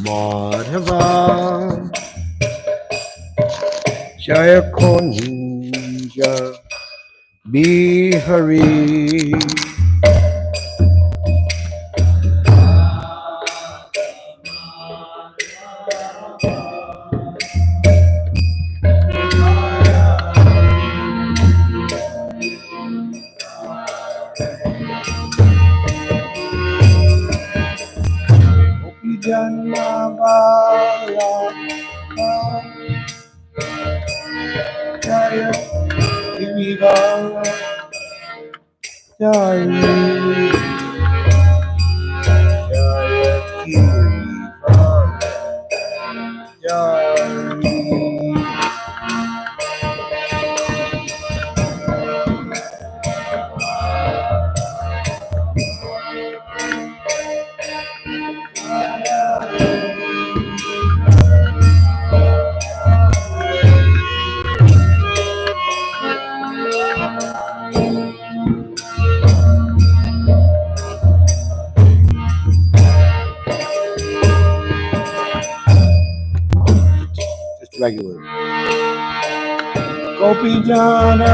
Madhava Jaya Konja Bihari Janabala Jaya Girivala Jaya Jaya Girivala Jaya Just regular. Gopi Janabala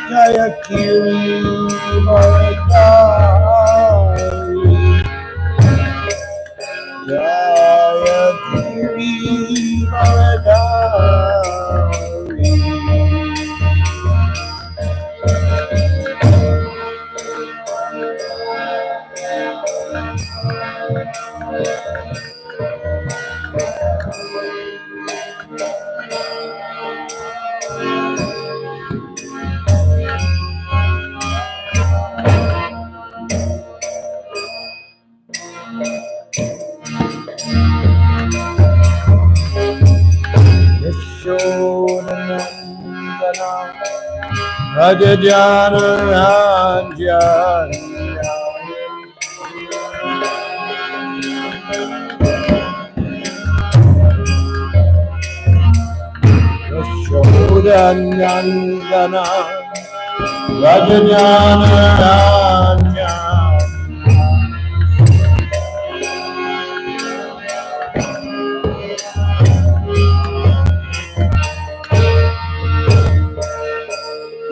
Jaya Kiri Varadari Jaya Kiri Varadari Yashodanandana Rajajana Ranjana Yashodanandana Rajajana Ranjana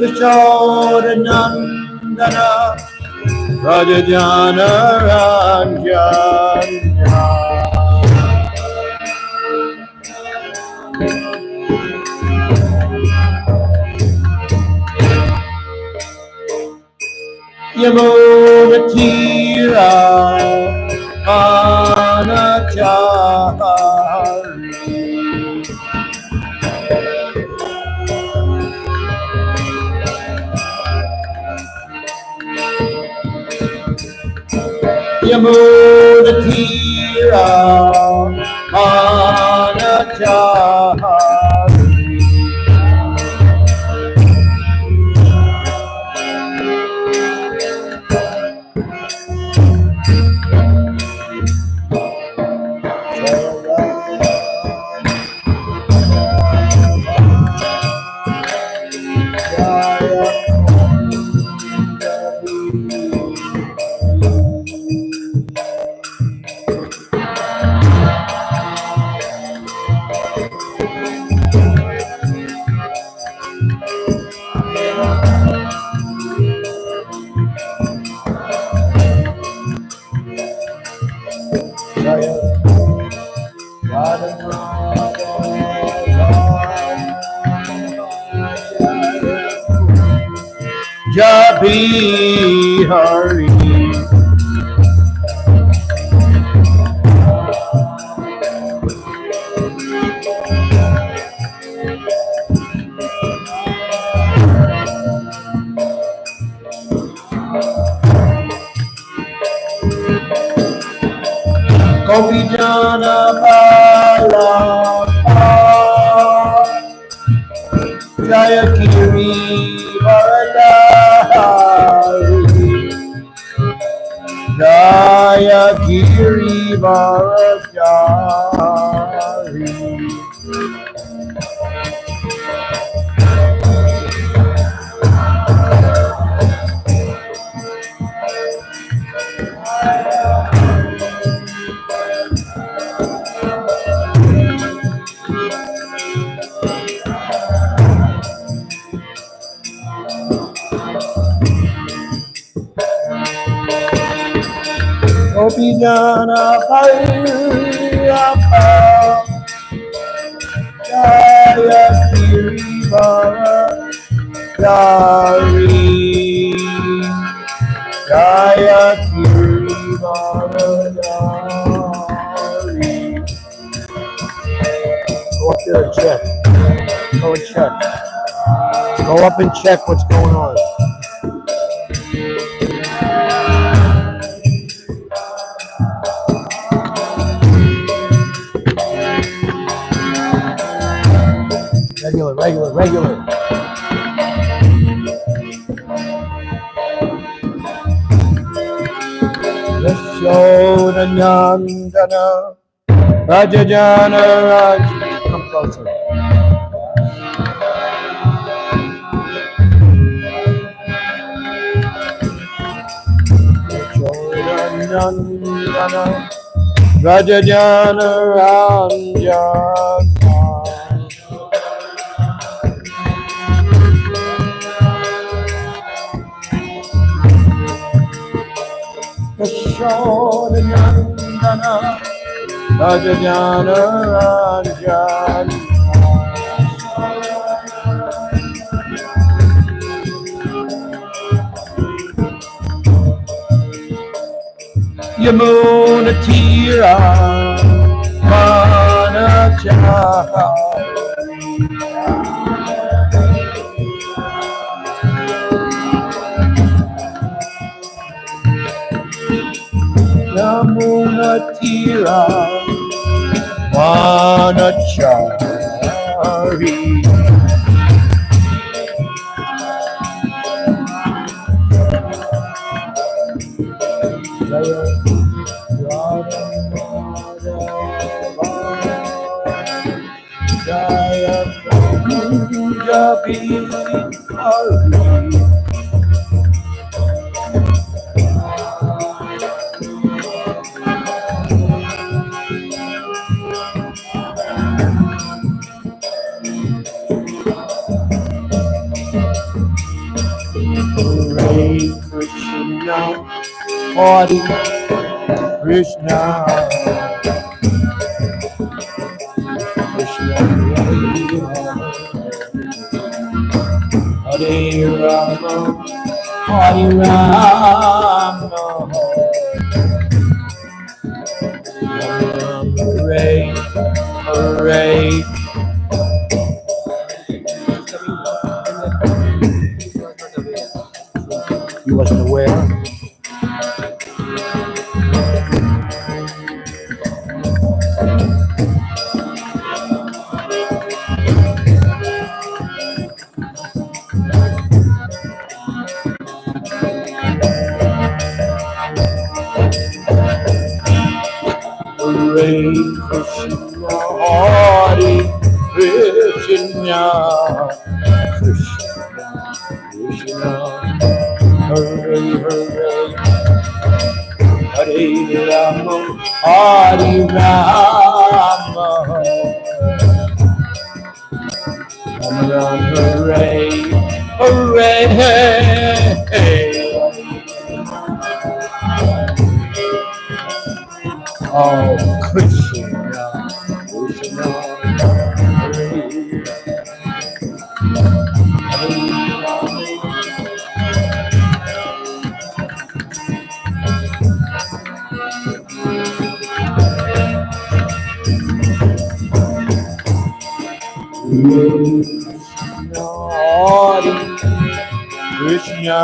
Yashodanandana Rajajana Ranjana Yamuna Tira Anachari Yamuna Tira Anachari Jabihari Gopi Janabala Jaya Kiri Varadari Jaya Kiri Varadari Gopijana Pariyapa Jaya Kirivara Dari Jaya Kirivara Dari. Go up there and check. Go and check. Go up and check what's going on. Regular. Yashodanandana Rajajana Raj. Come closer. Yashodanandana Rajajana Ranjana Yashodanandana Rajajana Ranjana Yamuna Tira Manachari Yamuna Tira Manachari Jaya Punjabi Hari Hare Krishna Hare Krishna Krishna Hare Rama Hare Rama Hare Hare. He wasn't aware. Hare Krishna, Hare Krishna, Krishna Krishna, Hare Hare, Hare Rama, Hare Rama, Rama Rama, Hare Hare. Oh, Krishna, Krishna, Hare Krishna,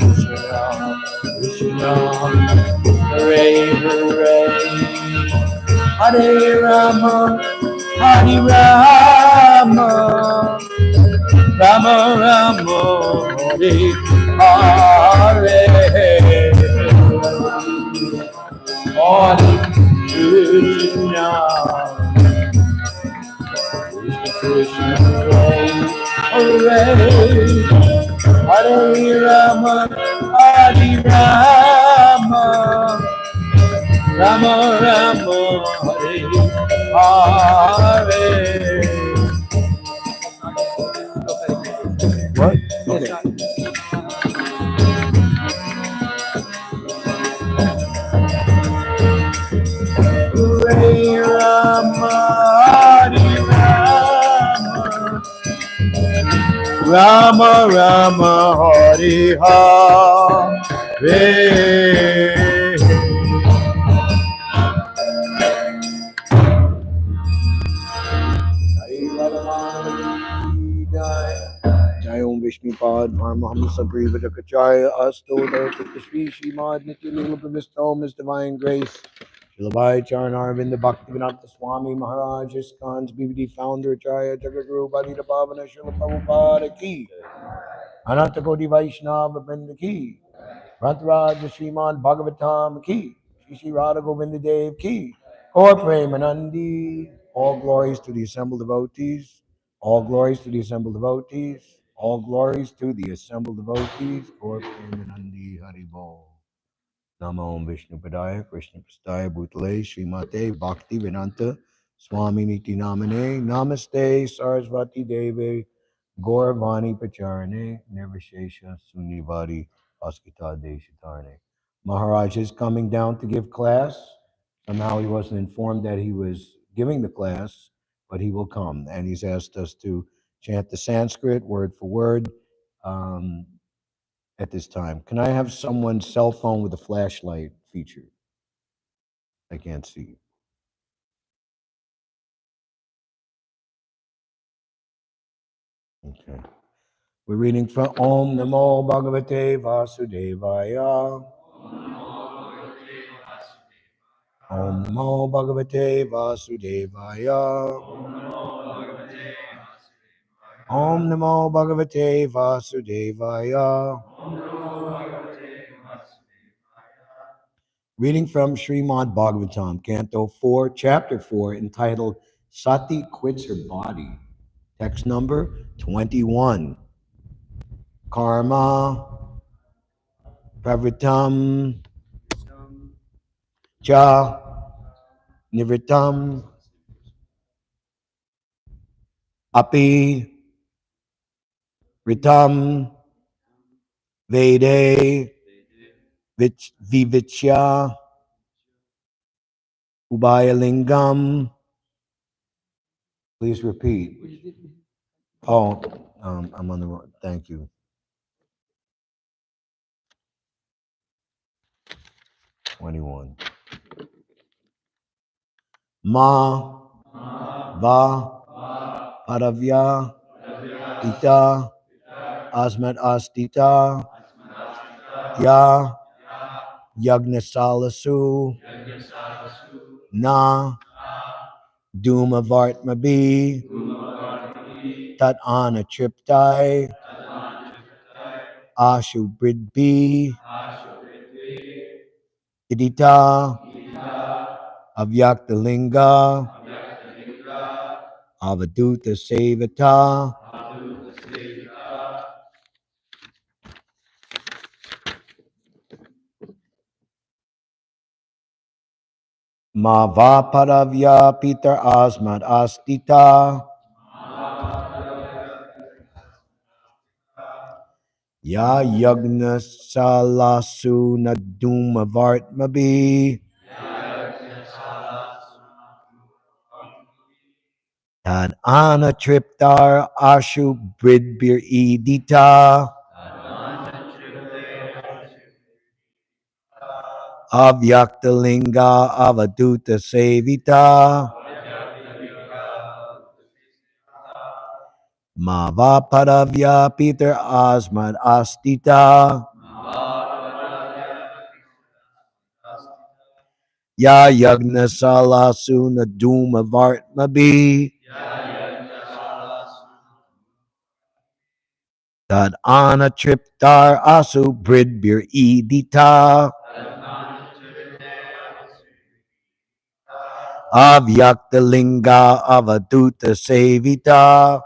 Krishna, Krishna, Hare Hare, Hare Rama, Hare Rama, Rama Rama, Hare Hare, Hare Krishna, Krishna, Hare Hare Rama, Hare Rama, Rama Rama, Hare Hare. What? Okay. Rama Rama Hare Hare. Jai Om Vishnupad Paramahamsa Sabri Vajakacharya Asto Dhartika Shri Srimad Nitya Leela Pravisto His Divine Grace Shilabhai Charan Arvinda Bhaktivedanta Swami Maharaj ISKCON's BBD founder Acharya Jagaguru Bharita Bhavana Srila Prabhupada Ki Ananta Koti Vaishnava Vrinda Ki Rantaraj Srimad Bhāgavatam Ki Shri Shri Radha Govinda Dev Ki Gaur Premanandi. All glories to the assembled devotees. All glories to the assembled devotees. All glories to the assembled devotees. Gaur Premanandi Haribol. Namo Om Vishnu Padaya Krishna Prastaya Bhutale Srimate Bhakti Vedanta Swami Niti Namane Namaste Sarasvati Deve Gauravani Pacharane Nirvishesha Sunivadi Askita Deshitarne. Maharaj is coming down to give class. Somehow he wasn't informed that he was giving the class, but he will come. And he's asked us to chant the Sanskrit word for word. At this time. Can I have someone's cell phone with a flashlight feature? I can't see. Okay. We're reading from Om Namo Bhagavate Vasudevaya. Om Namo Bhagavate Vasudevaya. Om Namo Bhagavate Vasudevaya. Reading from Srimad Bhāgavatam, Canto 4, Chapter 4, entitled Sati Quits Her Body. Text number 21. Karma Pravritam Cha Nivritam Api Ritam Vede Vivichya Ubayalingam. Please repeat. Oh, I'm on the wrong. Thank you. 21. Ma Va Paravya Ita Asmat Astita Ya Yagnasalasu Na Duma Vartmabi Tat Ana Triptai Ashu Bridbi Idita Avyaktalinga Avaduta Sevata Mavaparavya Peter Asmad Astita Ya Yagna Salasu Naduma Vartmabi Tad Ana Triptar Ashu Bridbir Idita Avyaktalinga Avaduta Sevita Mavaparavya Peter Asmad Astita Ya Yagna Salasu Naduma Vartmabi Tad Ana Triptar Asu Bridbir Idita Avyaktalinga Avaduta Sevita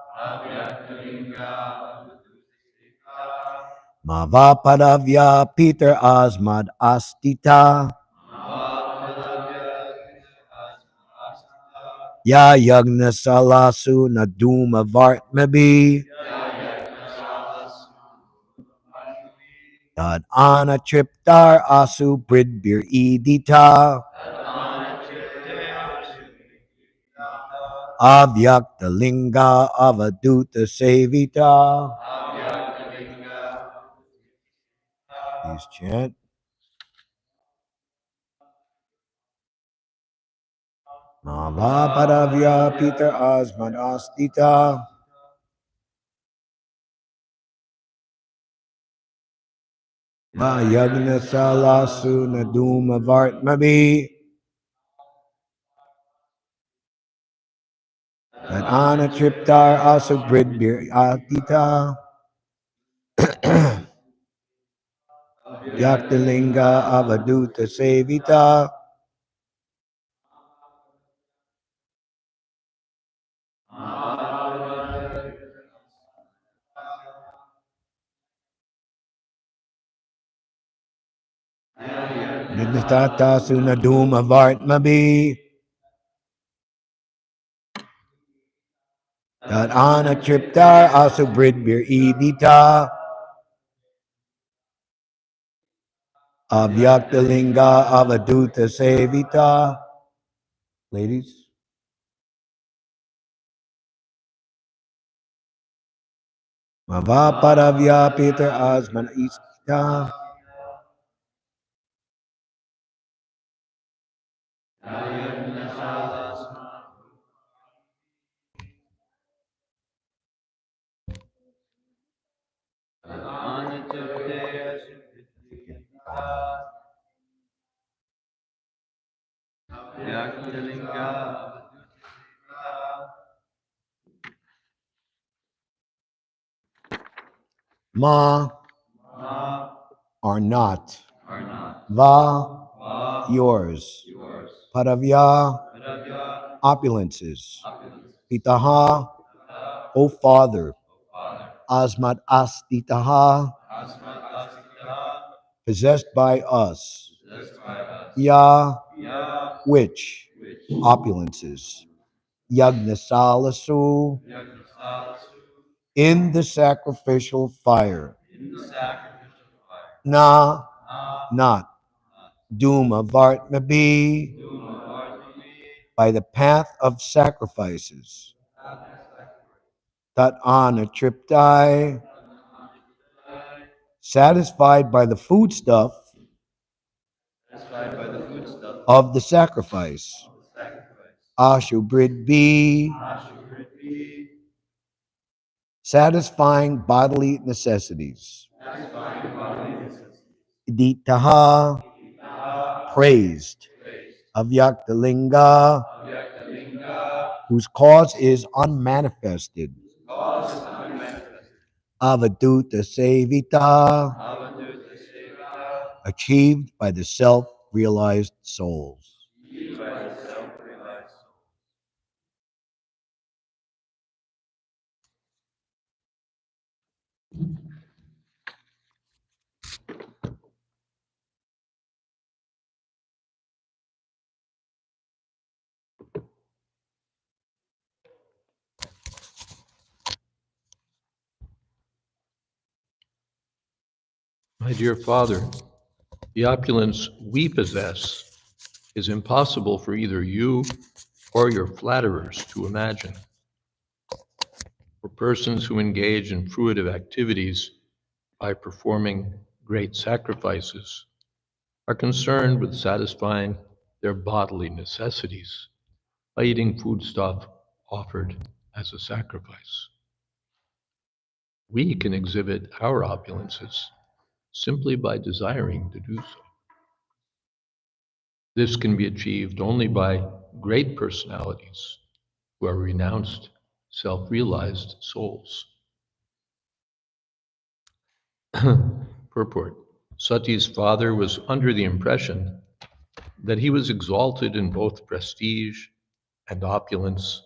Mavaparavya Peter Asmad Astita Ya Yagna Salasu Naduma Vartmabi Tad Ana Triptar Asu Bridbir Idita Avyakta linga avaduta sevita. Please chant. Mahaparavya Peter Asmad Astita. Vayagna Salasu Naduma Vartmabi. Anana Triptar Asubrid Atita. Yaktalinga Avaduta Sevita. Nidnatata Sunaduma Vartmabi. Ana Triptar Asubrid Idita. Avyaktalinga Avaduta Sevita. Ladies. Mavaparavya Peter Asman Istita. Ma are not. Va yours. Paravya opulences. Pitaha O Father. Asmat Astitaha possessed by us. Ya which opulences. Yagnasalasu in the sacrificial fire. Na not. Duma Vartmabi by the path of sacrifices. Tat ana triptai satisfied by the foodstuff of the sacrifice. Ashubrid be satisfying bodily necessities. Iditaha praised. Avyaktalinga whose cause is unmanifested. Avaduta sevita achieved by the self-realized souls. My dear Father, the opulence we possess is impossible for either you or your flatterers to imagine. For persons who engage in fruitive activities by performing great sacrifices are concerned with satisfying their bodily necessities by eating foodstuff offered as a sacrifice. We can exhibit our opulences simply by desiring to do so. This can be achieved only by great personalities who are renounced, self-realized souls. Purport. Sati's father was under the impression that he was exalted in both prestige and opulence,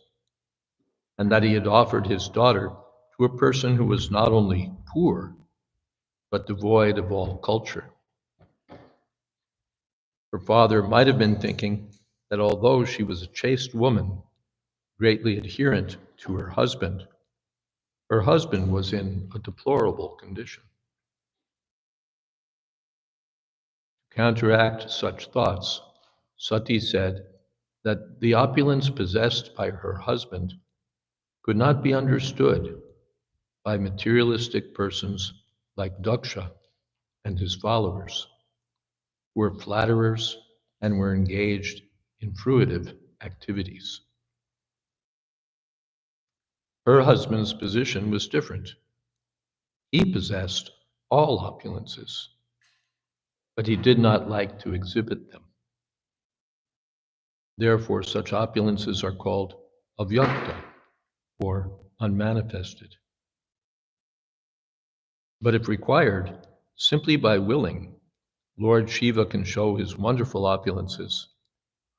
and that he had offered his daughter to a person who was not only poor, but devoid of all culture. Her father might have been thinking that although she was a chaste woman, greatly adherent to her husband was in a deplorable condition. To counteract such thoughts, Sati said that the opulence possessed by her husband could not be understood by materialistic persons like Daksha and his followers, who were flatterers and were engaged in fruitive activities. Her husband's position was different. He possessed all opulences, but he did not like to exhibit them. Therefore, such opulences are called avyakta, or unmanifested. But if required, simply by willing, Lord Shiva can show his wonderful opulences,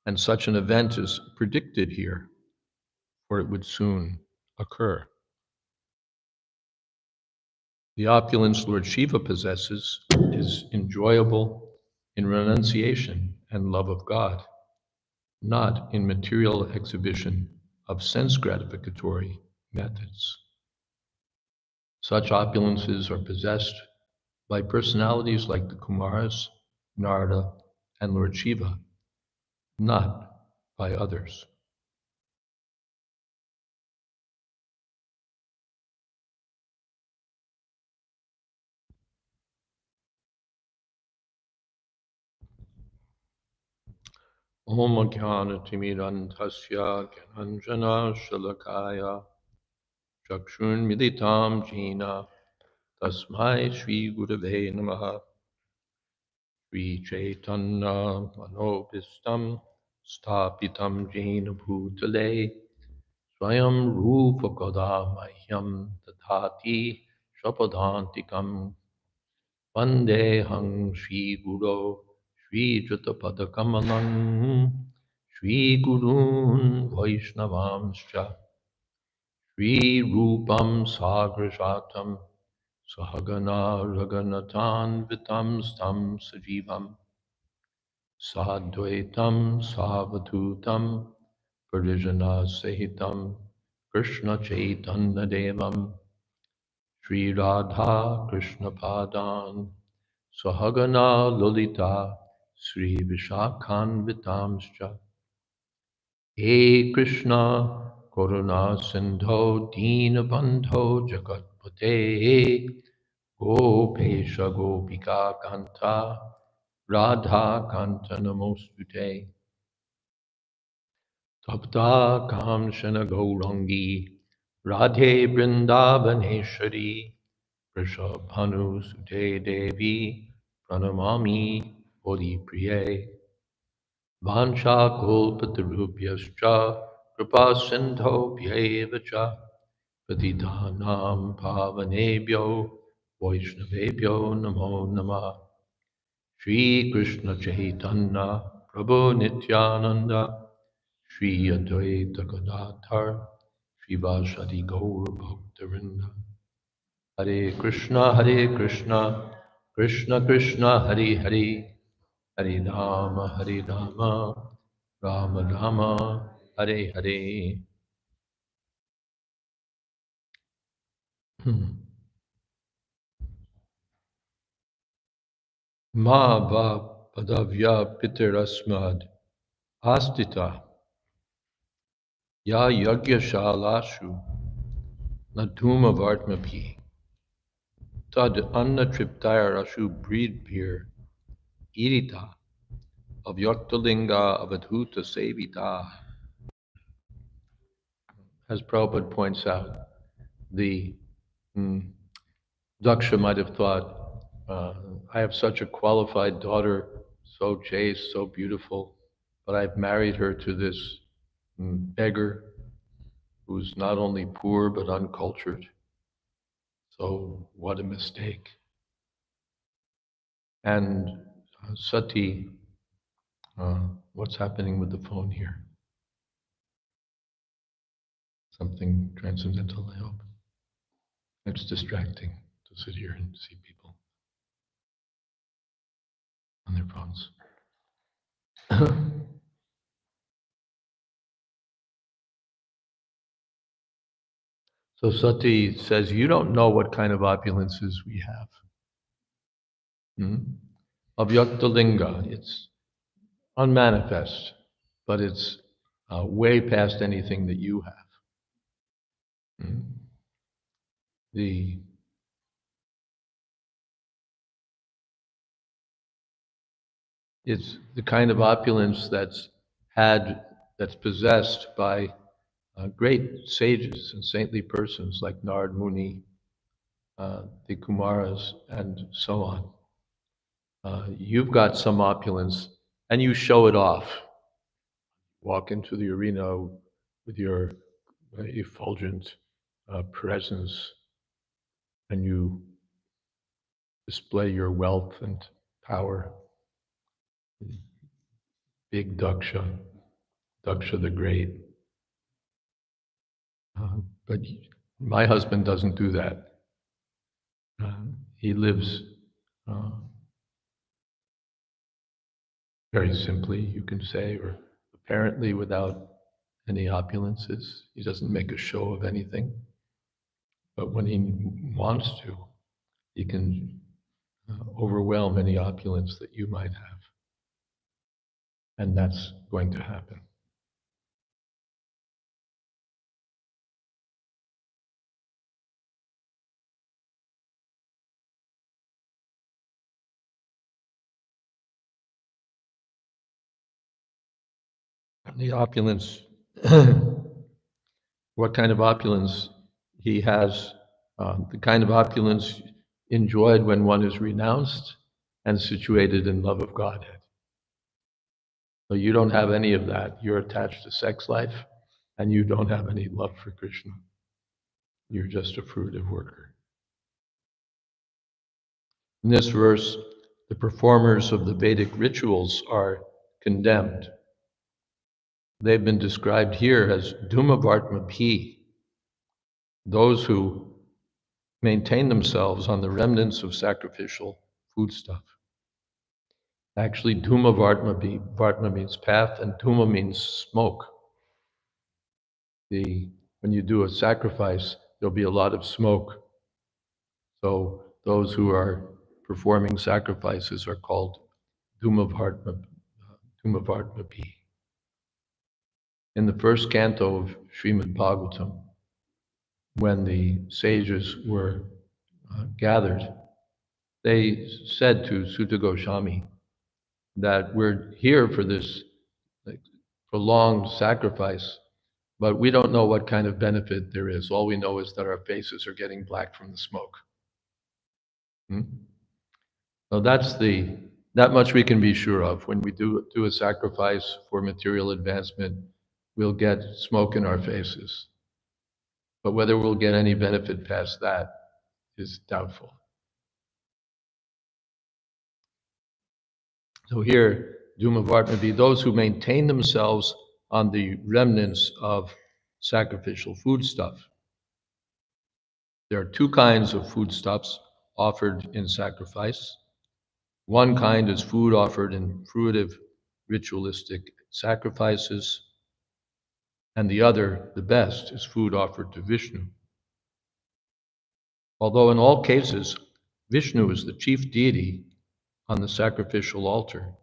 and such an event is predicted here, for it would soon occur. The opulence Lord Shiva possesses is enjoyable in renunciation and love of God, not in material exhibition of sense gratificatory methods. Such opulences are possessed by personalities like the Kumaras, Narada, and Lord Shiva, not by others. Om Jnana Timirantasya Gyananjana Shalakaya Chakshun Militam Jina Tasmai Shri Gurave Namaha Shri Chaitanya Manobhistam Stapitam Jena Bhutale Swayam Rupa Kada Mahyam Tadhati Shapadantikam Vandehang Shri Guru Shri Jatapadakamalam Shri Gurun Vaishnavamscha Shri Rupam Sagrajatam Sahagana Raganatan Vitam Stam Sajivam Sadvaitam Savatutam Parijana Sahitam Krishna Chaitanya Devam Shri Radha Krishna Padan Sahagana Lolita Sri Vishakhan Vitamscha He Krishna Koruna Sindho Dina Bandho Jagatpate Gopesha Gopika Kanta Radha Kanta Namostute Tapta Kamshana Gaurangi Radhe Vrindavaneshwari Vrishabhanu Sute Devi Pranamami Bodhi Priye Vancha Kulpatarubhyascha Kripa Sindho Bhyevacha Patidanam Pavanebhyo Vaishnavebhyo Namo Namah Shri Krishna Chaitanya Prabhu Nityananda Shri Advaita Gadadhar Shri Vashadi Gaur Bhaktarinda Hare Krishna Krishna Krishna Hare Hare Hare Rama Rama Rama Hare Hare Ma va padavya pitirasmad astita ya yagya shalashu nadhuma vartmapi tad anna triptayarashu bridbhir irita avyaktalinga avadhuta sevita. As Prabhupada points out, the Daksha might have thought, I have such a qualified daughter, so chaste, so beautiful, but I've married her to this beggar who's not only poor but uncultured. So what a mistake. And Sati, what's happening with the phone here? Something transcendental, I hope. It's distracting to sit here and see people on their phones. So Sati says, you don't know what kind of opulences we have. Avyakta linga, it's unmanifest, but it's way past anything that you have. Mm. It's the kind of opulence that's possessed by great sages and saintly persons like Narad Muni, the Kumaras, and so on. You've got some opulence, and you show it off. Walk into the arena with your effulgent presence, and you display your wealth and power. Big Daksha the Great. But my husband doesn't do that. He lives very simply, you can say, or apparently without any opulences. He doesn't make a show of anything. But when he wants to, he can overwhelm any opulence that you might have. And that's going to happen. The opulence, what kind of opulence he has, the kind of opulence enjoyed when one is renounced and situated in love of Godhead. So you don't have any of that. You're attached to sex life, and you don't have any love for Krishna. You're just a fruitive worker. In this verse, the performers of the Vedic rituals are condemned. They've been described here as Dhumavartmabhi, those who maintain themselves on the remnants of sacrificial foodstuff. Actually, Vartma means path, and Dhuma means smoke. When you do a sacrifice, there'll be a lot of smoke. So those who are performing sacrifices are called Dhumavartmabhi. In the first canto of Srimad Bhāgavatam, when the sages were gathered, they said to Sutta Goswami that we're here for this prolonged sacrifice, but we don't know what kind of benefit there is. All we know is that our faces are getting black from the smoke. So that much we can be sure of. When we do a sacrifice for material advancement, we'll get smoke in our faces. But whether we'll get any benefit past that is doubtful. So here, Dhumavartmabhi, those who maintain themselves on the remnants of sacrificial foodstuff. There are two kinds of foodstuffs offered in sacrifice. One kind is food offered in fruitive ritualistic sacrifices, and the other, the best, is food offered to Vishnu. Although in all cases, Vishnu is the chief deity on the sacrificial altar,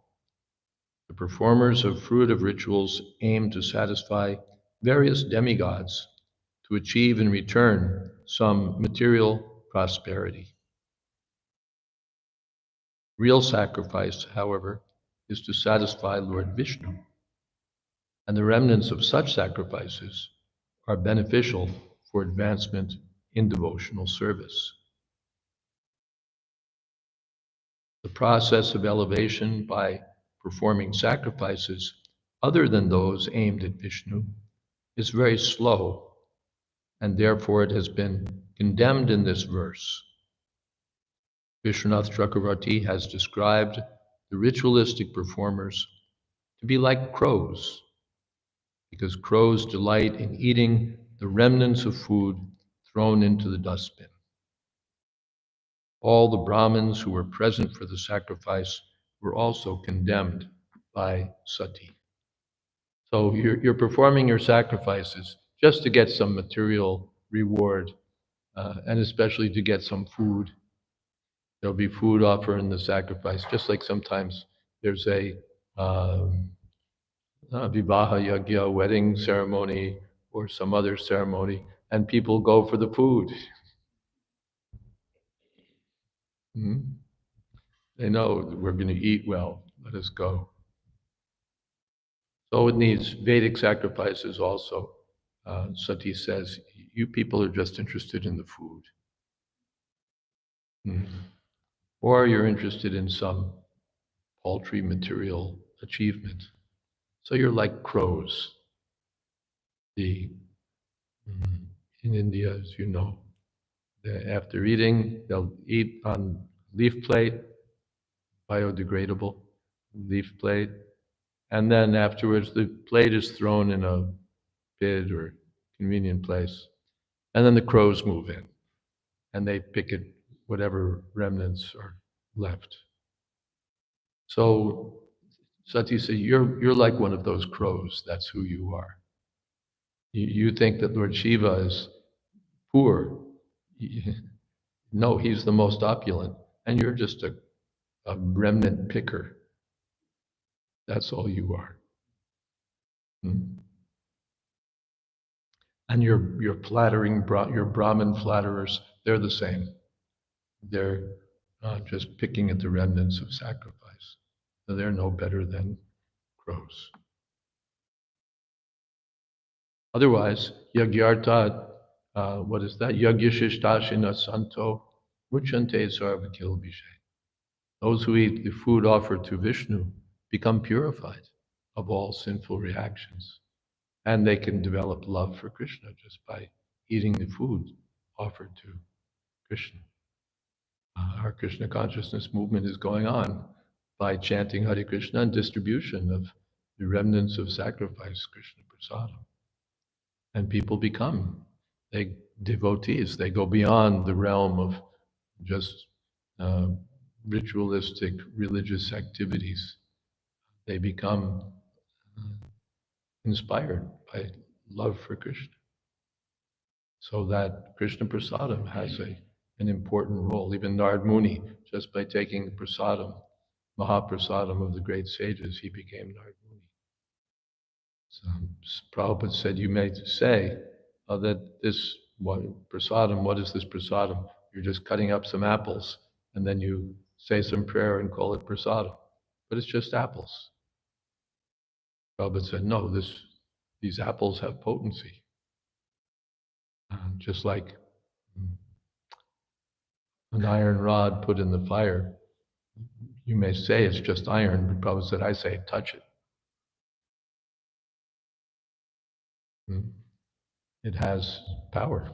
the performers of fruitive rituals aim to satisfy various demigods to achieve in return some material prosperity. Real sacrifice, however, is to satisfy Lord Vishnu, and the remnants of such sacrifices are beneficial for advancement in devotional service. The process of elevation by performing sacrifices other than those aimed at Vishnu is very slow, and therefore it has been condemned in this verse. Vishwanath Chakravarti has described the ritualistic performers to be like crows, because crows delight in eating the remnants of food thrown into the dustbin. All the Brahmins who were present for the sacrifice were also condemned by Sati. So you're performing your sacrifices just to get some material reward, and especially to get some food. There'll be food offered in the sacrifice, just like sometimes there's a vivaha yagya, wedding ceremony, or some other ceremony, and people go for the food. Hmm? They know that we're going to eat well. Let us go. So it needs Vedic sacrifices also. Sati says, you people are just interested in the food. Hmm. Or you're interested in some paltry material achievement. So you're like crows. The, mm, in India, as you know, after eating, they'll eat on leaf plate, biodegradable leaf plate, and then afterwards the plate is thrown in a pit or convenient place, and then the crows move in and they pick at whatever remnants are left. So Sati said, you're like one of those crows. That's who you are. You think that Lord Shiva is poor. No, he's the most opulent, and you're just a remnant picker. That's all you are. Hmm. And your flattering, your Brahmin flatterers, they're the same. They're just picking at the remnants of sacrifice. So they're no better than crows. Otherwise, yagyarta, what is that? Yagyashistashina santo muchante sarvakilbhishe. Those who eat the food offered to Vishnu become purified of all sinful reactions. And they can develop love for Krishna just by eating the food offered to Krishna. Our Krishna consciousness movement is going on by chanting Hare Krishna and distribution of the remnants of sacrifice, Krishna Prasadam. And people become devotees. They go beyond the realm of just uh, ritualistic religious activities. They become inspired by love for Krishna. So that Krishna Prasadam has an important role. Even Narad Muni, just by taking the prasadam, Mahaprasadam of the great sages, he became Narad Muni. So Prabhupada said, you may say that this prasadam, what is this prasadam? You're just cutting up some apples, and then you say some prayer and call it prasadam. But it's just apples. Prabhupada said, no, these apples have potency. Just like an iron rod put in the fire, you may say it's just iron, but Prabhupada said, I say, touch it. It has power.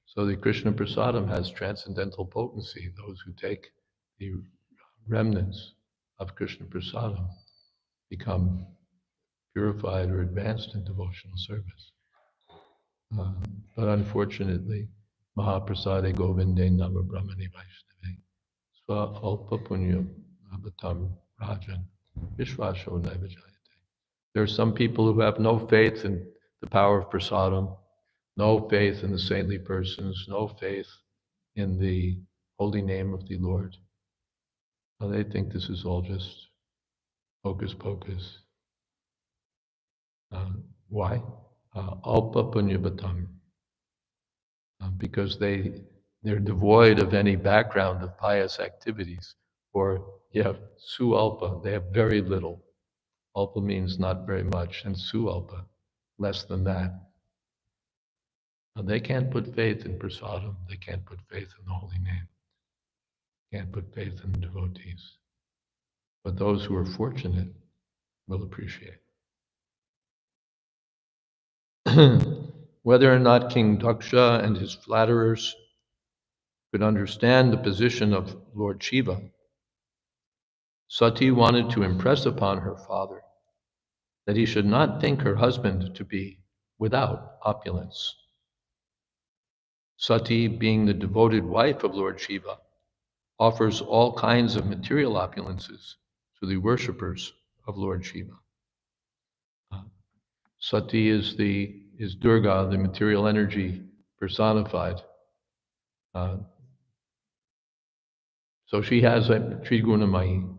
So the Krishna Prasadam has transcendental potency. Those who take the remnants of Krishna Prasadam become purified or advanced in devotional service. But unfortunately, Mahaprasade Govinde Nama Brahmani Vaishnave Swa Alpa Punya Abhatam Rajan Vishvasho Naivajayate. There are some people who have no faith in the power of prasadam, no faith in the saintly persons, no faith in the holy name of the Lord. Well, they think this is all just hocus pocus. Why? Alpa punyabhatam. Because they're devoid of any background of pious activities, or su-alpa, they have very little. Alpa means not very much, and su-alpa, less than that. They can't put faith in prasadam, they can't put faith in the holy name, can't put faith in the devotees. But those who are fortunate will appreciate. Whether or not King Daksha and his flatterers could understand the position of Lord Shiva, Sati wanted to impress upon her father that he should not think her husband to be without opulence. Sati, being the devoted wife of Lord Shiva, offers all kinds of material opulences to the worshippers of Lord Shiva. Sati is Durga, the material energy personified. So she has a Trigunamayi.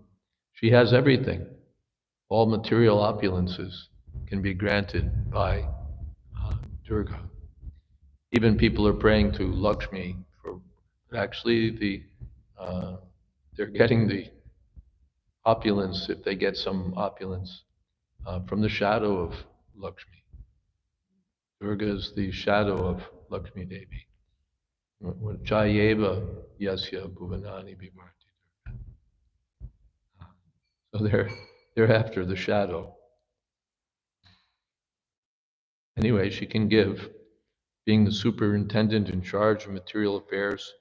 She has everything. all material opulences can be granted by Durga. Even people are praying to Lakshmi for, but actually they're getting the opulence, if they get some opulence, from the shadow of Lakshmi. Durga is the shadow of Lakshmi Devi. Jayeva yasya bhuvanani bivarti Durga. So they're after the shadow. Anyway, she can give. Being the superintendent in charge of material affairs,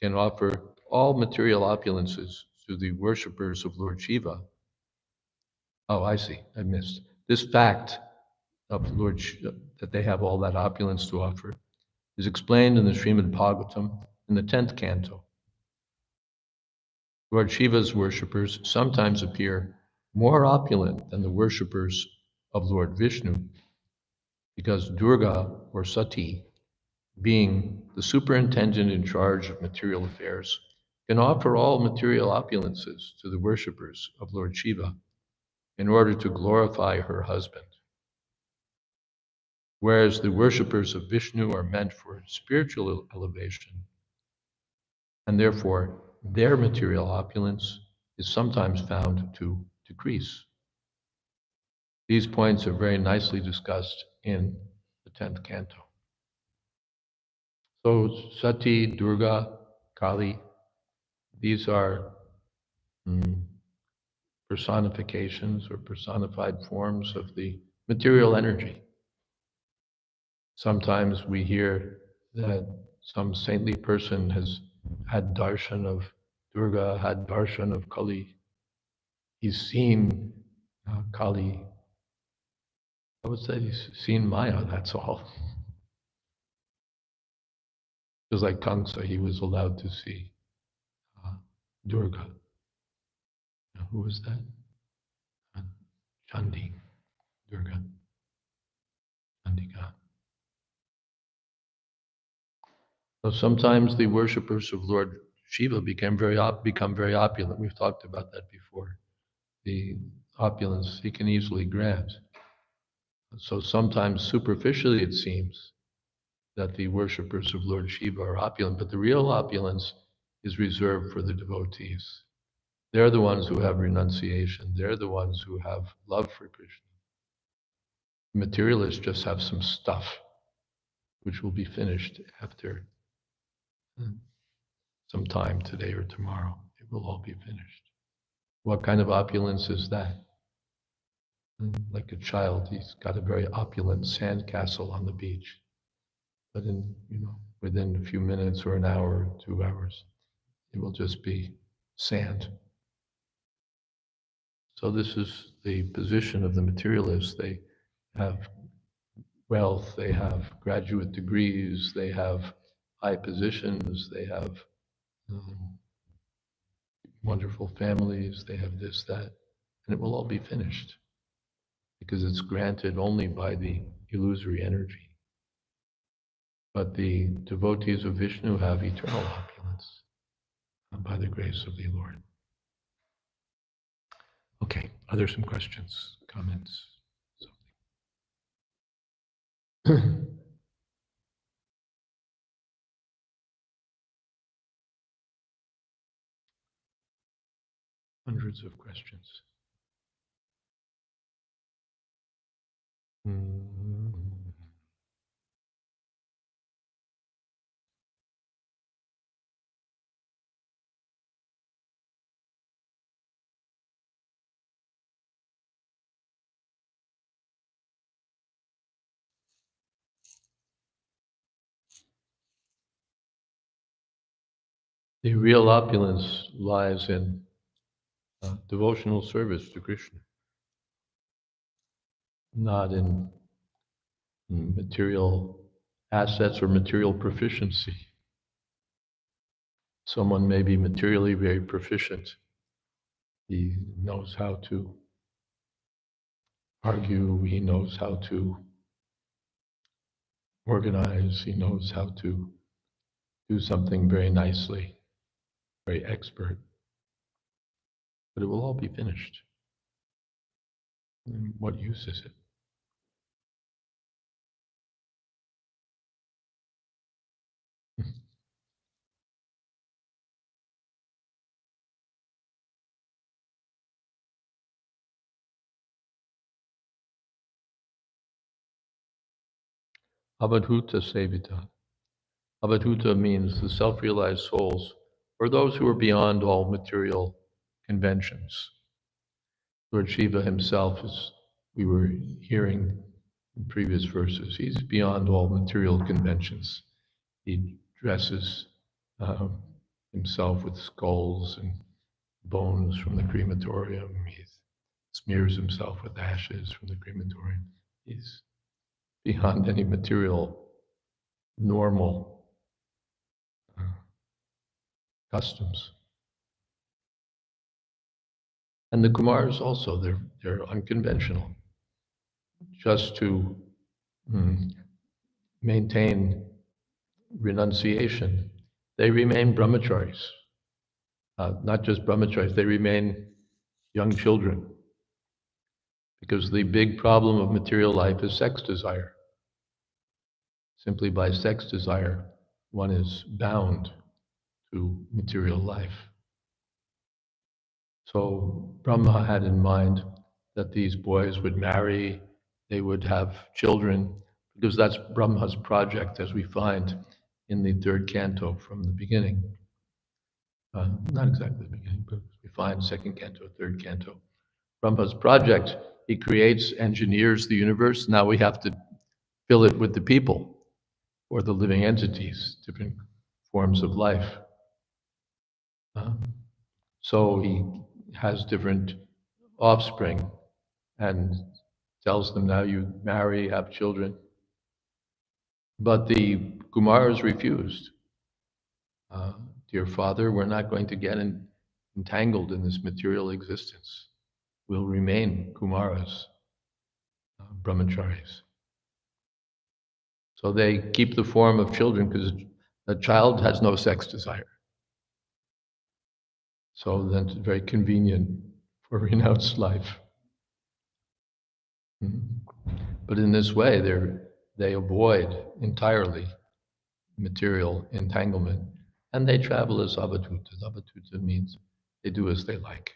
can offer all material opulences to the worshippers of Lord Shiva. Oh, I see. I missed. This fact of that they have all that opulence to offer is explained in the Srimad Bhāgavatam in the 10th canto. Lord Shiva's worshippers sometimes appear more opulent than the worshippers of Lord Vishnu, because Durga, or Sati, being the superintendent in charge of material affairs, can offer all material opulences to the worshippers of Lord Shiva in order to glorify her husband. Whereas the worshippers of Vishnu are meant for spiritual elevation, and therefore their material opulence is sometimes found to decrease. These points are very nicely discussed in the 10th canto. So Sati, Durga, Kali, these are personifications or personified forms of the material energy. Sometimes we hear that some saintly person has had darshan of Durga, had darshan of Kali. He's seen Kali. I would say he's seen Maya, that's all. Just like Kamsa, he was allowed to see Durga. Who was that? Chandi, Durga, Chandika. So sometimes the worshippers of Lord Shiva become very opulent. We've talked about that before. The opulence he can easily grant. So sometimes superficially it seems that the worshippers of Lord Shiva are opulent, but the real opulence is reserved for the devotees. They're the ones who have renunciation. They're the ones who have love for Krishna. Materialists just have some stuff which will be finished after some time today or tomorrow. It will all be finished. What kind of opulence is that? Like a child, he's got a very opulent sandcastle on the beach. But within a few minutes or an hour or 2 hours, it will just be sand. So this is the position of the materialists. They have wealth, they have graduate degrees, they have high positions, they have wonderful families, they have this, that, and it will all be finished because it's granted only by the illusory energy. But the devotees of Vishnu have eternal opulence by the grace of the Lord. Okay, are there some questions, comments? Something? Hundreds of questions. The real opulence lies in devotional service to Krishna, not in material assets or material proficiency. Someone may be materially very proficient. He knows how to argue, he knows how to organize, he knows how to do something very nicely, very expert. But it will all be finished. And what use is it? Avadhuta Sevita. Avadhuta means the self-realized souls, or those who are beyond all material conventions. Lord Shiva himself, as we were hearing in previous verses, he's beyond all material conventions. He dresses himself with skulls and bones from the crematorium. He smears himself with ashes from the crematorium. He's beyond any material, normal customs. And the Kumars also, they're unconventional. Just to maintain renunciation, they remain brahmacharis. Not just brahmacharis, they remain young children. Because the big problem of material life is sex desire. Simply by sex desire, one is bound to material life. So Brahma had in mind that these boys would marry, they would have children, because that's Brahma's project, as we find in the third canto from the beginning. Not exactly the beginning, but we find second canto, third canto. Brahma's project, he creates, engineers the universe. Now we have to fill it with the people or the living entities, different forms of life. So he has different offspring and tells them, now you marry, have children. But the Kumars refused. Dear father, we're not going to get entangled in this material existence. We'll remain Kumaras, brahmacharis. So they keep the form of children because a child has no sex desire. So that's very convenient for renounced life. But in this way, they avoid entirely material entanglement, and they travel as avadhutas. Avadhuta means they do as they like.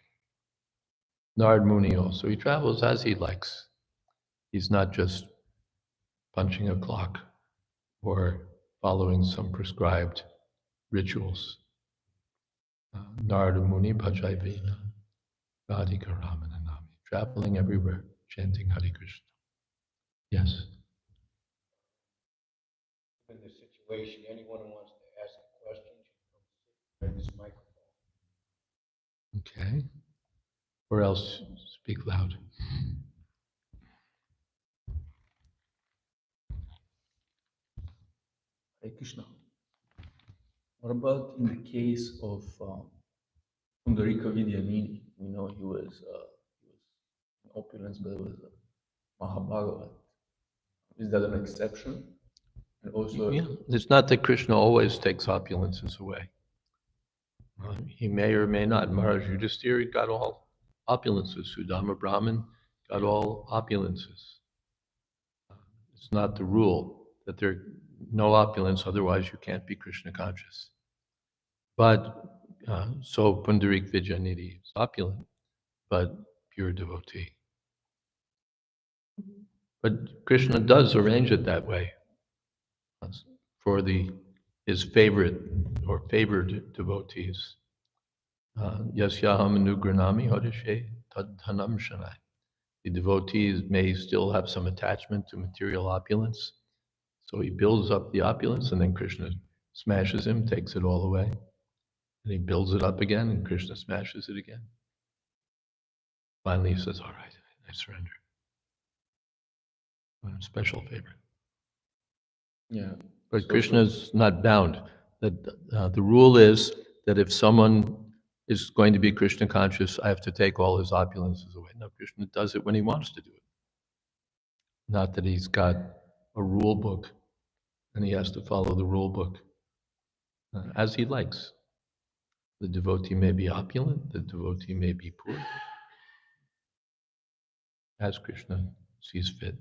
Narad Muni also, he travels as he likes. He's not just punching a clock or following some prescribed rituals. Narada Muni Bhajaivena Radhika Ramana Nami, traveling everywhere, chanting Hare Krishna. Yes. In this situation, anyone who wants to ask a question should come sit by this microphone. Okay. Or else speak loud. Hare Krishna. What about in the case of Pundarika Vidyanini? We know he was in opulence, but it was Mahabhagavat. Is that an exception? And also, Yeah, it's not that Krishna always takes opulences away. He may or may not. Maharaj Yudhisthira got all opulences. Sudama Brahman got all opulences. It's not the rule that there are no opulence, otherwise you can't be Krishna conscious. But so Pundarik Vidyanidhi is opulent, but pure devotee. But Krishna does arrange it that way for his favorite or favored devotees. Yasyaham anugranami hadishe tadhanam shanai. The devotees may still have some attachment to material opulence, so he builds up the opulence, and then Krishna smashes him, takes it all away. And he builds it up again, and Krishna smashes it again. Finally, he says, all right, I surrender. I'm a special favorite. yeah. But Krishna's not bound. The rule is that if someone is going to be Krishna conscious, I have to take all his opulences away. No, Krishna does it when he wants to do it. Not that he's got a rule book and he has to follow the rule book as he likes. The devotee may be opulent, the devotee may be poor. as Krishna sees fit.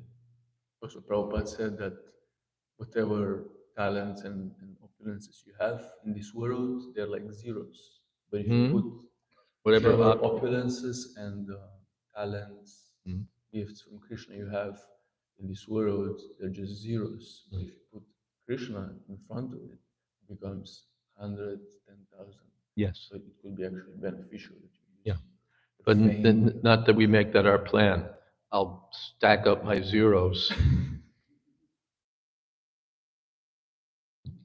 Also, Prabhupada said that whatever talents and opulences you have in this world, they're like zeros. But if you Hmm? put Whatever whatever opulences and talents, Hmm. gifts from Krishna you have in this world, they're just zeros. But if you put Krishna in front of it, it becomes 100, 10,000. Yes. So it could be actually beneficial that you use Yeah. the But fame. not that we make that our plan. I'll stack up my zeros.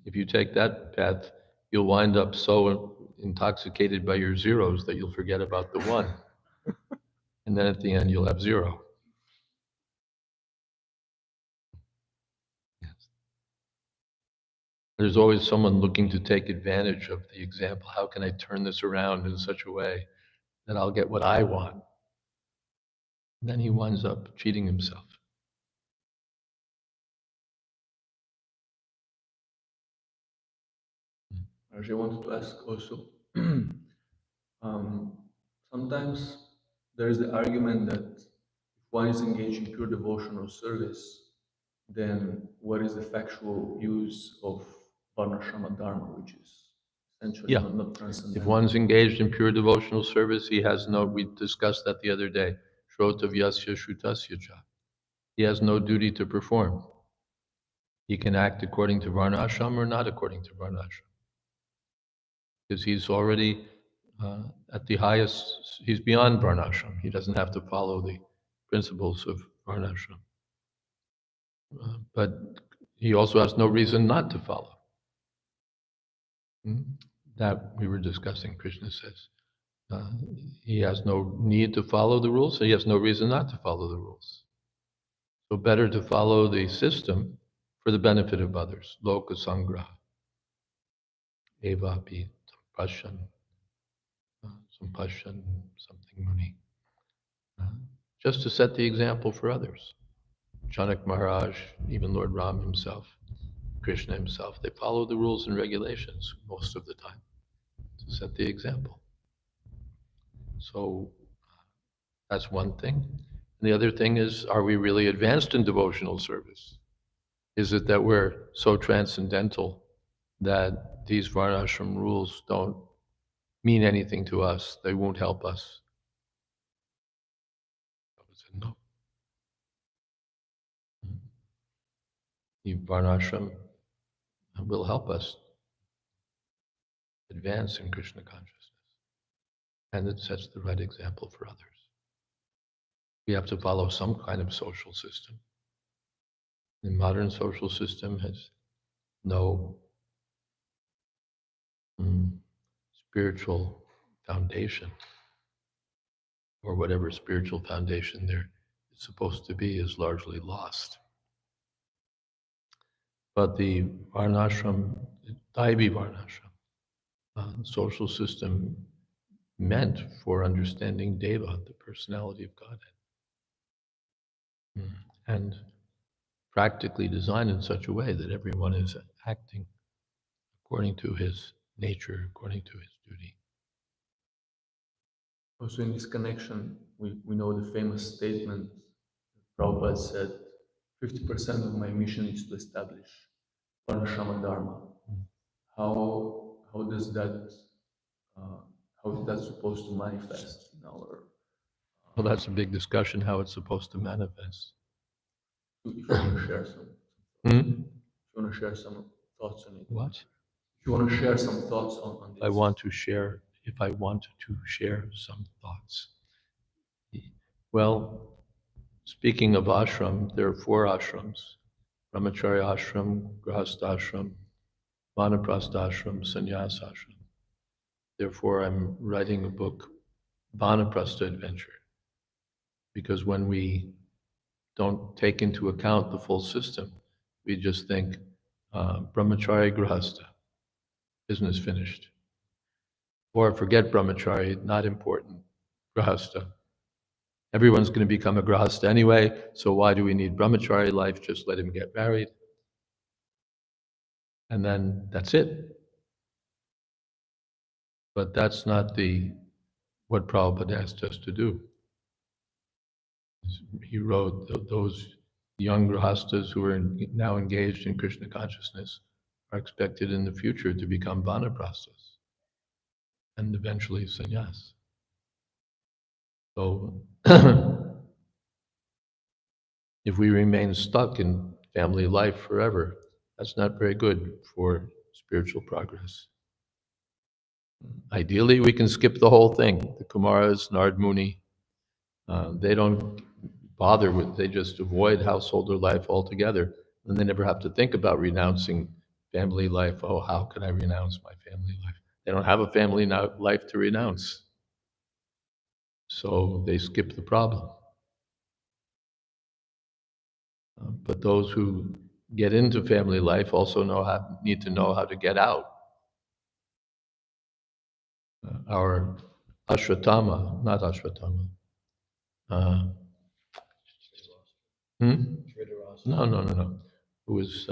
If you take that path, you'll wind up so intoxicated by your zeros that you'll forget about the one. And then at the end, you'll have zero. Yes. There's always someone looking to take advantage of the example. How can I turn this around in such a way that I'll get what I want? And then he winds up cheating himself. I wanted to ask also, sometimes there is the argument that if one is engaged in pure devotional service, then what is the factual use of Varnashrama Dharma, which is essentially Yeah. not If transcendental? one's engaged in pure devotional service, he has no, we discussed that the other day, Shrotavyasya Shrutasya cha. He has no duty to perform. He can act according to Varnashram or not according to Varnashram. Because he's already at the highest, he's beyond Varnashram. He doesn't have to follow the principles of Varnashram. But he also has no reason not to follow. That we were discussing, Krishna says. He has no need to follow the rules, so he has no reason not to follow the rules. So better to follow the system for the benefit of others. Loka sangraha. Evapi sampashan. Sampashan something muni. Just to set the example for others. Janak Maharaj, even Lord Ram himself, Krishna himself, they follow the rules and regulations most of the time to set the example. So that's one thing. And the other thing is, are we really advanced in devotional service? Is it that we're so transcendental that these Varnashram rules don't mean anything to us? They won't help us? I said, no. The Varnashram will help us advance in Krishna consciousness. And it sets the right example for others. We have to follow some kind of social system. The modern social system has no spiritual foundation, or whatever spiritual foundation there is supposed to be is largely lost. But the Varnashram, Daivi Varnashram, social system meant for understanding Deva, the personality of Godhead, and practically designed in such a way that everyone is acting according to his nature, according to his duty. Also, in this connection, we know the famous statement Prabhupada said, 50% of my mission is to establish Varnashrama Dharma. How does that, how is that supposed to manifest in our... Well, that's a big discussion, how it's supposed to manifest. If you want to share some, Hmm? if you want to share some thoughts on it. What? If you want to share some thoughts on this. I want to share, if I want to share some thoughts. Well, speaking of ashram, there are 4 ashrams: Brahmacharya ashram, Grahastha ashram, Vanaprastha ashram, Sannyas ashram. Therefore, I'm writing a book, Vanaprastha Adventure, because when we don't take into account the full system, we just think Brahmacharya Grahastha, business finished. Or forget Brahmacharya, not important, Grahastha. Everyone's going to become a Grahastha anyway, so why do we need Brahmacharya life? Just let him get married. And then that's it. But that's not what Prabhupada asked us to do. He wrote, those young grahastas who are now engaged in Krishna consciousness are expected in the future to become vanaprasthas and eventually sannyas. So if we remain stuck in family life forever, that's not very good for spiritual progress. Ideally, we can skip the whole thing. The Kumaras, Nard Muni, they don't bother with, they just avoid householder life altogether. And they never have to think about renouncing family life. Oh, how can I renounce my family life? They don't have a family life to renounce. So they skip the problem. But those who get into family life also need to know how to get out. Our ashwatthama, not ashwatthama. Hmm? No. It was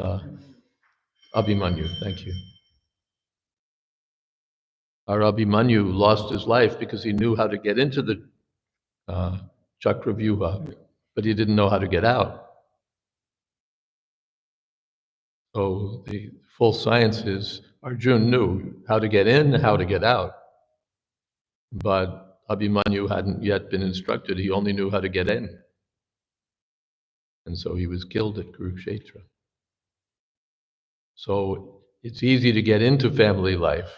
Abhimanyu, thank you. Our Abhimanyu lost his life because he knew how to get into the Chakravyuha, but he didn't know how to get out. So the full science is Arjuna knew how to get in, how to get out. But Abhimanyu hadn't yet been instructed, he only knew how to get in. And so he was killed at Kurukshetra. So it's easy to get into family life,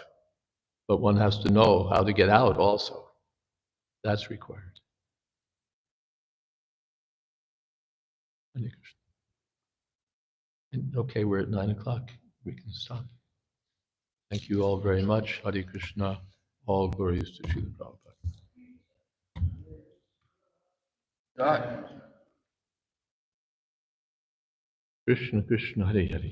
but one has to know how to get out also. That's required. Hare Krishna. And okay, we're at 9 o'clock. We can stop. Thank you all very much. Hare Krishna. All glories to Srila Prabhupada. God. Krishna Krishna Hare Hare.